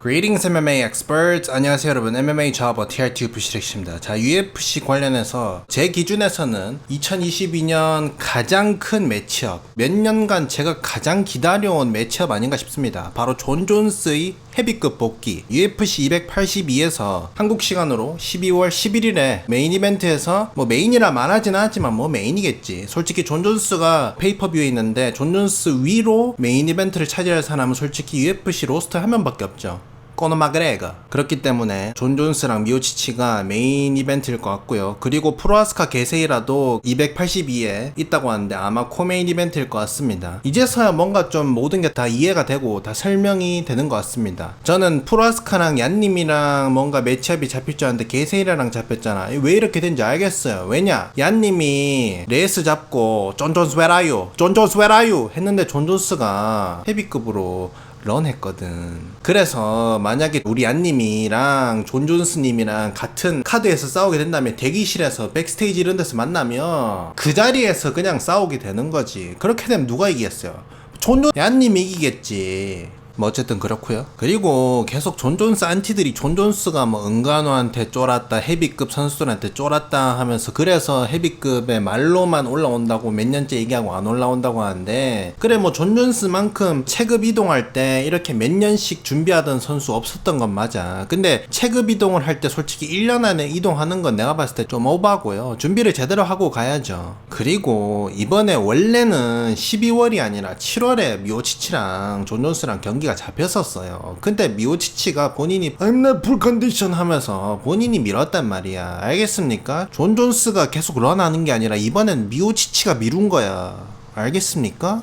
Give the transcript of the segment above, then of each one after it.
Greetings MMA experts. 안녕하세요 여러분. MMA 저하버 TRT UFC 자, UFC 관련해서 제 기준에서는 2022년 가장 큰 매치업, 몇 년간 제가 가장 기다려온 매치업 아닌가 싶습니다. 바로 존 존스의 헤비급 복귀 UFC 282에서 한국 시간으로 12월 11일에 메인 이벤트에서 뭐 메인이라 말하진 않았지만 뭐 메인이겠지. 솔직히 존 존스가 페이퍼뷰에 있는데 존 존스 위로 메인 이벤트를 차지할 사람은 솔직히 UFC 로스터 한 명밖에 없죠. 코너 마그레거. 그렇기 때문에 존 존스랑 미오치치가 메인 이벤트일 것 같고요. 그리고 프로아스카 게세이라도 282에 있다고 하는데 아마 코메인 이벤트일 것 같습니다. 이제서야 뭔가 좀 모든 게 다 이해가 되고 다 설명이 되는 것 같습니다. 저는 프로아스카랑 얀님이랑 뭔가 매치업이 잡힐 줄 알았는데 게세이라랑 잡혔잖아. 왜 이렇게 된지 알겠어요. 왜냐? 얀님이 레이스 잡고 존 존스 웨라유 했는데 존 존스가 헤비급으로 런 했거든. 그래서 만약에 우리 안님이랑 존 존스님이랑 같은 카드에서 싸우게 된다면 대기실에서 백스테이지 이런 데서 만나면 그 자리에서 그냥 싸우게 되는 거지. 그렇게 되면 누가 이기겠어요? 존 존스 안님이 이기겠지. 뭐 어쨌든 그렇고요. 그리고 계속 존 존스 안티들이 존 존스가 뭐 은간호한테 쫄았다, 헤비급 선수들한테 쫄았다 하면서 그래서 헤비급의 말로만 올라온다고 몇 년째 얘기하고 안 올라온다고 하는데, 그래 뭐 존 존스만큼 체급 이동할 때 이렇게 몇 년씩 준비하던 선수 없었던 건 맞아. 근데 체급 이동을 할 때 솔직히 1년 안에 이동하는 건 내가 봤을 때 좀 오버하고요. 준비를 제대로 하고 가야죠. 그리고 이번에 원래는 12월이 아니라 7월에 미오치치랑 존 존스랑 경기가 잡혔었어요. 근데 미오치치가 본인이 I'm not full condition 하면서 본인이 밀었단 말이야. 알겠습니까? 존 존스가 계속 런하는 게 아니라 이번엔 미오치치가 미룬 거야. 알겠습니까?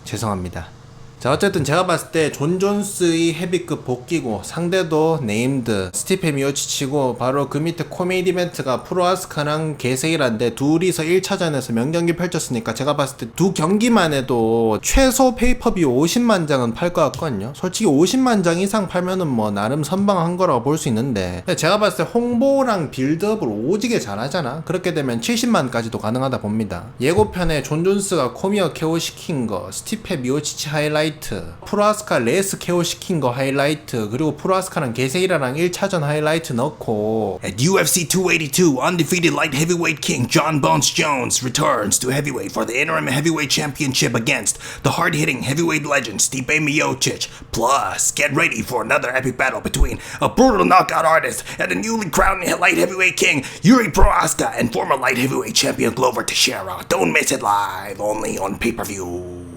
죄송합니다. 자, 어쨌든 제가 봤을 때 존 존스의 헤비급 복귀고 상대도 네임드 스티페 미오치치고 바로 그 밑에 코메인 이벤트가 프로아스카랑 게세이란데 둘이서 1차전에서 명경기 펼쳤으니까 제가 봤을 때 두 경기만 해도 최소 페이퍼뷰 50만 장은 팔 것 같거든요. 솔직히 50만 장 이상 팔면은 뭐 나름 선방한 거라고 볼 수 있는데 제가 봤을 때 홍보랑 빌드업을 오지게 잘하잖아. 그렇게 되면 70만까지도 가능하다 봅니다. 예고편에 존 존스가 코미어 KO 시킨 거, 스티페 미오치치 하이라이트, 프로아스카 레이스 KO 시킨 거 하이라이트, 그리고 프로아스카랑 게세이라랑 1차전 하이라이트 넣고 At UFC 282, undefeated light heavyweight king John Bones Jones returns to heavyweight for the interim heavyweight championship against the hard-hitting heavyweight legend Stipe Miocic. Plus, get ready for another epic battle between a brutal knockout artist and the newly crowned light heavyweight king Yuri Prohaska and former light heavyweight champion Glover Teixeira. Don't miss it live, only on pay-per-view.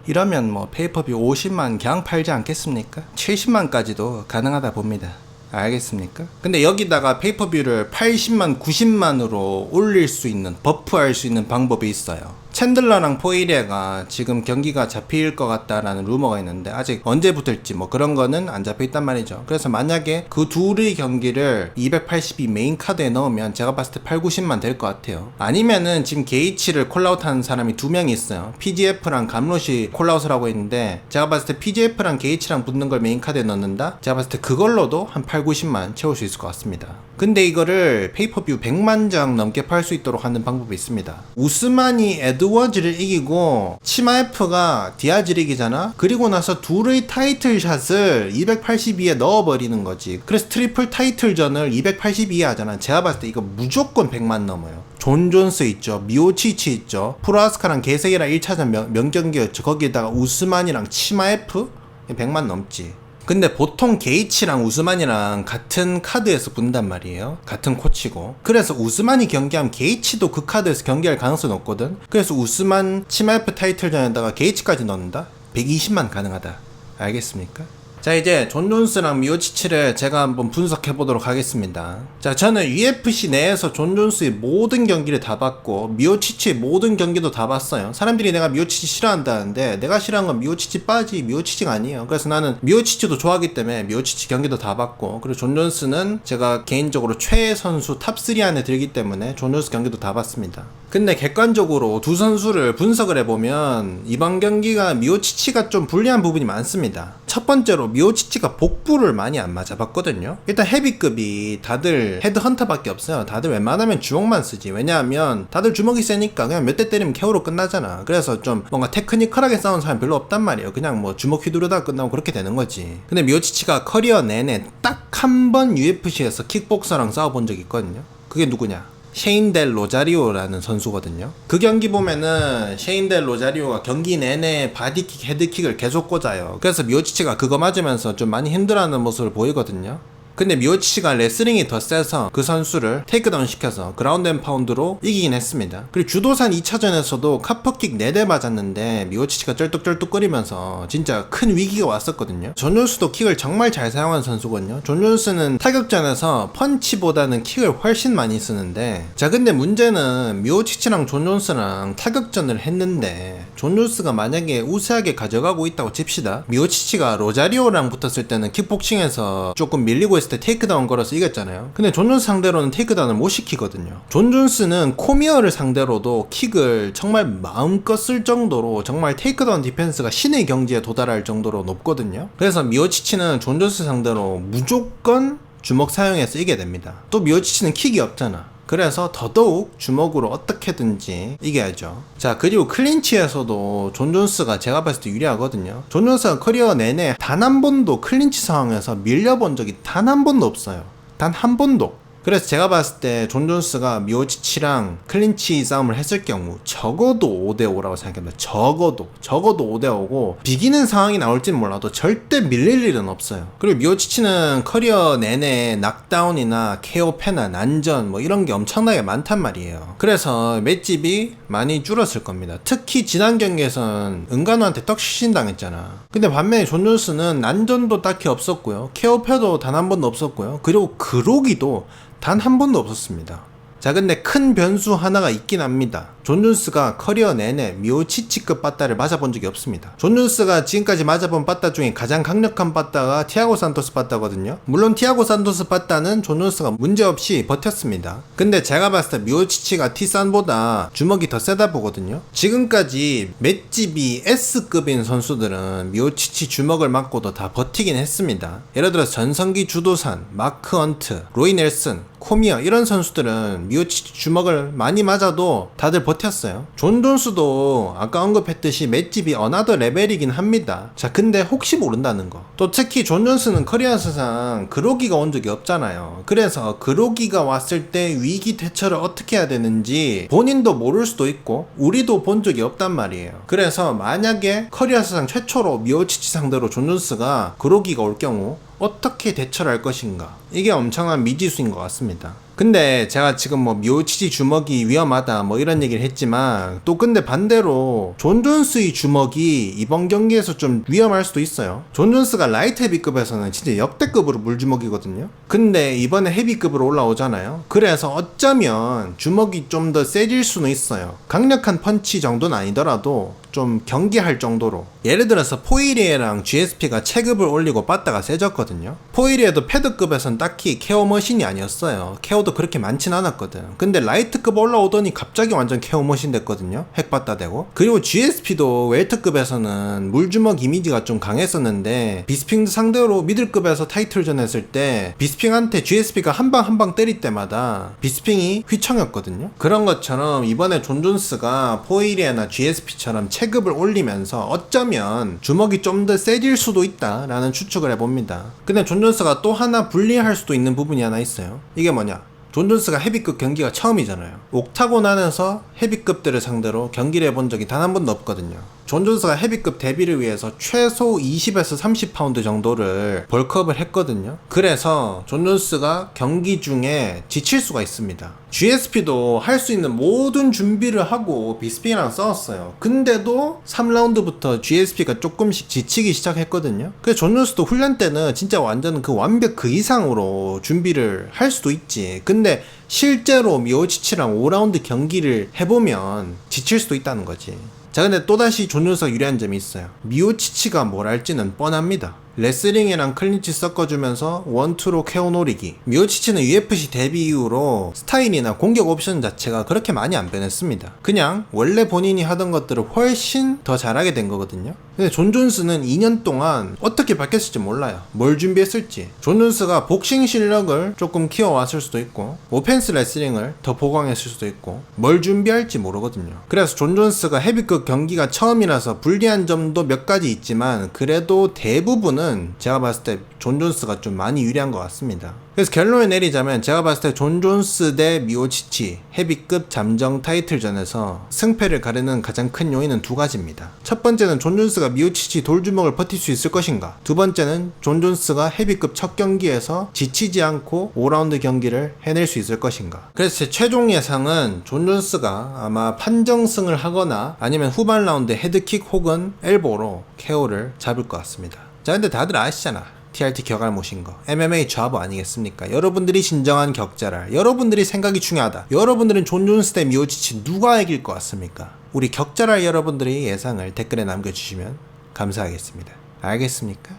이러면 뭐 페이퍼뷰 50만 그냥 팔지 않겠습니까? 70만까지도 가능하다 봅니다. 알겠습니까? 근데 여기다가 페이퍼뷰를 80만, 90만으로 올릴 수 있는, 버프할 수 있는 방법이 있어요. 챈들러랑 포이레가 지금 경기가 잡힐 것 같다라는 루머가 있는데 아직 언제 붙을지 뭐 그런 거는 안 잡혀있단 말이죠. 그래서 만약에 그 둘의 경기를 282 메인 카드에 넣으면 제가 봤을 때 8, 90만 될 것 같아요. 아니면은 지금 게이치를 콜아웃 하는 사람이 두 명이 있어요. PGF랑 감롯이 콜아웃을 하고 있는데 제가 봤을 때 PGF랑 게이치랑 붙는 걸 메인 카드에 넣는다? 제가 봤을 때 그걸로도 한 8, 90만 채울 수 있을 것 같습니다. 근데 이거를 페이퍼뷰 100만 장 넘게 팔 수 있도록 하는 방법이 있습니다. 우스만이 에드워즈를 이기고 치마에프가 디아즈를 이기잖아? 그리고 나서 둘의 타이틀샷을 282에 넣어버리는 거지. 그래서 트리플 타이틀전을 282에 하잖아. 제가 봤을 때 이거 무조건 100만 넘어요. 존 존스 있죠, 미오치치 있죠, 프로아스카랑 게세이랑 1차전 명경기였죠. 거기에다가 우스만이랑 치마에프 100만 넘지. 근데 보통 게이치랑 우스만이랑 같은 카드에서 붙는단 말이에요. 같은 코치고. 그래서 우스만이 경기하면 게이치도 그 카드에서 경기할 가능성이 높거든. 그래서 우스만 치마에프 타이틀전에다가 게이치까지 넣는다? 120만 가능하다. 알겠습니까? 자, 이제 존 존스랑 미오치치를 제가 한번 분석해 보도록 하겠습니다. 자, 저는 UFC 내에서 존 존스의 모든 경기를 다 봤고 미오치치의 모든 경기도 다 봤어요. 사람들이 내가 미오치치 싫어한다는데 내가 싫어한 건 미오치치 빠지 미오치치가 아니에요. 그래서 나는 미오치치도 좋아하기 때문에 미오치치 경기도 다 봤고, 그리고 존 존스는 제가 개인적으로 최애 선수 탑3 안에 들기 때문에 존 존스 경기도 다 봤습니다. 근데 객관적으로 두 선수를 분석을 해보면 이번 경기가 미오치치가 좀 불리한 부분이 많습니다. 첫 번째로 미오치치가 복부를 많이 안 맞아봤거든요. 일단 헤비급이 다들 헤드헌터밖에 없어요. 다들 웬만하면 주먹만 쓰지. 왜냐하면 다들 주먹이 세니까 그냥 몇 대 때리면 KO로 끝나잖아. 그래서 좀 뭔가 테크니컬하게 싸우는 사람 별로 없단 말이에요. 그냥 뭐 주먹 휘두르다가 끝나고 그렇게 되는 거지. 근데 미오치치가 커리어 내내 딱 한 번 UFC에서 킥복서랑 싸워본 적이 있거든요. 그게 누구냐? 셰인 델 로자리오라는 선수거든요. 그 경기 보면은 셰인 델 로자리오가 경기 내내 바디킥, 헤드킥을 계속 꽂아요. 그래서 미오치치가 그거 맞으면서 좀 많이 힘들어하는 모습을 보이거든요. 근데 미오치치가 레슬링이 더 세서 그 선수를 테이크다운 시켜서 그라운드 앤 파운드로 이기긴 했습니다. 그리고 주도산 2차전에서도 카퍼킥 4대 맞았는데 미오치치가 쩔뚝쩔뚝거리면서 진짜 큰 위기가 왔었거든요. 존 존스도 킥을 정말 잘 사용하는 선수거든요. 존 존스는 타격전에서 펀치보다는 킥을 훨씬 많이 쓰는데, 자 근데 문제는 미오치치랑 존 존스랑 타격전을 했는데 존 존스가 만약에 우세하게 가져가고 있다고 칩시다. 미오치치가 로자리오랑 붙었을 때는 킥복싱에서 조금 밀리고 있을 때 테이크다운 걸어서 이겼잖아요. 근데 존 존스 상대로는 테이크다운을 못 시키거든요. 존 존스는 코미어를 상대로도 킥을 정말 마음껏 쓸 정도로 정말 테이크다운 디펜스가 신의 경지에 도달할 정도로 높거든요. 그래서 미오치치는 존 존스 상대로 무조건 주먹 사용해서 이겨야 됩니다. 또 미오치치는 킥이 없잖아. 그래서 더더욱 주먹으로 어떻게든지 이겨야죠. 자, 그리고 클린치에서도 존 존스가 제가 봤을 때 유리하거든요. 존 존스가 커리어 내내 단 한 번도 클린치 상황에서 밀려본 적이 단 한 번도 없어요. 단 한 번도. 그래서 제가 봤을 때 존 존스가 미오치치랑 클린치 싸움을 했을 경우 적어도 5대5라고 생각합니다. 적어도 5대5고 비기는 상황이 나올지는 몰라도 절대 밀릴 일은 없어요. 그리고 미오치치는 커리어 내내 낙다운이나 KO 패나 난전 뭐 이런 게 엄청나게 많단 말이에요. 그래서 맷집이 많이 줄었을 겁니다. 특히 지난 경기에선 은간우한테 떡시신 당했잖아. 근데 반면에 존 존스는 난전도 딱히 없었고요. KO 패도 단 한 번도 없었고요. 그리고 그로기도 단 한 번도 없었습니다. 자, 근데 큰 변수 하나가 있긴 합니다. 존 존스가 커리어 내내 미오치치급 빠따를 맞아본 적이 없습니다. 존 존스가 지금까지 맞아본 빠따 중에 가장 강력한 빠따가 티아고 산토스 빠따거든요. 물론 티아고 산토스 빠따는 존 존스가 문제없이 버텼습니다. 근데 제가 봤을 때 미오치치가 티산보다 주먹이 더 세다 보거든요. 지금까지 맷집이 S급인 선수들은 미오치치 주먹을 맞고도 다 버티긴 했습니다. 예를 들어서 전성기 주도산, 마크 헌트, 로이 넬슨, 코미어 이런 선수들은 미오치치 주먹을 많이 맞아도 다들 버텼어요. 존 존스도 아까 언급했듯이 맷집이 어나더 레벨이긴 합니다. 자, 근데 혹시 모른다는 거. 또 특히 존 존스는 커리어사상 그로기가 온 적이 없잖아요. 그래서 그로기가 왔을 때 위기 대처를 어떻게 해야 되는지 본인도 모를 수도 있고 우리도 본 적이 없단 말이에요. 그래서 만약에 커리어사상 최초로 미오치치 상대로 존 존스가 그로기가 올 경우 어떻게 대처를 할 것인가, 이게 엄청난 미지수인 것 같습니다. 근데 제가 지금 뭐 미오치치 주먹이 위험하다 뭐 이런 얘기를 했지만 또 근데 반대로 존 존스의 주먹이 이번 경기에서 좀 위험할 수도 있어요. 존 존스가 라이트 헤비급에서는 진짜 역대급으로 물주먹이거든요. 근데 이번에 헤비급으로 올라오잖아요. 그래서 어쩌면 주먹이 좀 더 세질 수는 있어요. 강력한 펀치 정도는 아니더라도 좀 경계할 정도로. 예를 들어서 포이리에랑 GSP가 체급을 올리고 빠따가 세졌거든요. 포이리에도 패드급에선 딱히 케어 머신이 아니었어요. 케어도 그렇게 많진 않았거든. 근데 라이트급 올라오더니 갑자기 완전 케어 머신 됐거든요. 핵빠따 되고. 그리고 GSP도 웨이트급에서는 물주먹 이미지가 좀 강했었는데 비스핑 상대로 미들급에서 타이틀전 했을 때 비스핑한테 GSP가 한 방 한 방 때릴 때마다 비스핑이 휘청였거든요. 그런 것처럼 이번에 존 존스가 포이리에나 GSP처럼 체급을 올리면서 어쩌면 주먹이 좀 더 세질 수도 있다라는 추측을 해봅니다. 근데 존 존스가 또 하나 불리할 수도 있는 부분이 하나 있어요. 이게 뭐냐? 존 존스가 헤비급 경기가 처음이잖아요. 옥타곤 안에서 헤비급들을 상대로 경기를 해본 적이 단 한 번도 없거든요. 존 존스가 헤비급 데뷔를 위해서 최소 20에서 30파운드 정도를 벌크업을 했거든요. 그래서 존 존스가 경기 중에 지칠 수가 있습니다. GSP도 할 수 있는 모든 준비를 하고 비스핑이랑 싸웠어요. 근데도 3라운드부터 GSP가 조금씩 지치기 시작했거든요. 그래서 존 존스도 훈련 때는 진짜 완전 그 완벽 그 이상으로 준비를 할 수도 있지. 근데 실제로 미오치치랑 5라운드 경기를 해보면 지칠 수도 있다는 거지. 자, 근데 또다시 존 존스가 유리한 점이 있어요. 미오치치가 뭘 할지는 뻔합니다. 레슬링이랑 클린치 섞어주면서 원투로 KO 노리기. 미오치치는 UFC 데뷔 이후로 스타일이나 공격 옵션 자체가 그렇게 많이 안 변했습니다. 그냥 원래 본인이 하던 것들을 훨씬 더 잘하게 된 거거든요. 근데 존 존스는 2년 동안 어떻게 바뀌었을지 몰라요. 뭘 준비했을지. 존 존스가 복싱 실력을 조금 키워왔을 수도 있고 오펜스 레슬링을 더 보강했을 수도 있고 뭘 준비할지 모르거든요. 그래서 존 존스가 헤비급 경기가 처음이라서 불리한 점도 몇 가지 있지만 그래도 대부분은 제가 봤을 때 존 존스가 좀 많이 유리한 것 같습니다. 그래서 결론을 내리자면 제가 봤을 때 존 존스 대 미오치치 헤비급 잠정 타이틀전에서 승패를 가르는 가장 큰 요인은 두 가지입니다. 첫 번째는 존 존스가 미오치치 돌주먹을 버틸 수 있을 것인가, 두 번째는 존 존스가 헤비급 첫 경기에서 지치지 않고 5라운드 경기를 해낼 수 있을 것인가. 그래서 제 최종 예상은 존 존스가 아마 판정승을 하거나 아니면 후반 라운드 헤드킥 혹은 엘보로 KO를 잡을 것 같습니다. 자, 근데 다들 아시잖아. TRT 격알 모신 거 MMA 좌보 아니겠습니까? 여러분들이 진정한 격자랄, 여러분들이 생각이 중요하다. 여러분들은 존 존스 대 미오치치 누가 이길 것 같습니까? 우리 격자랄 여러분들이 예상을 댓글에 남겨주시면 감사하겠습니다. 알겠습니까?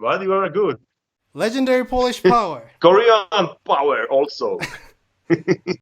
But you are good. Legendary Polish Power. Korean power also.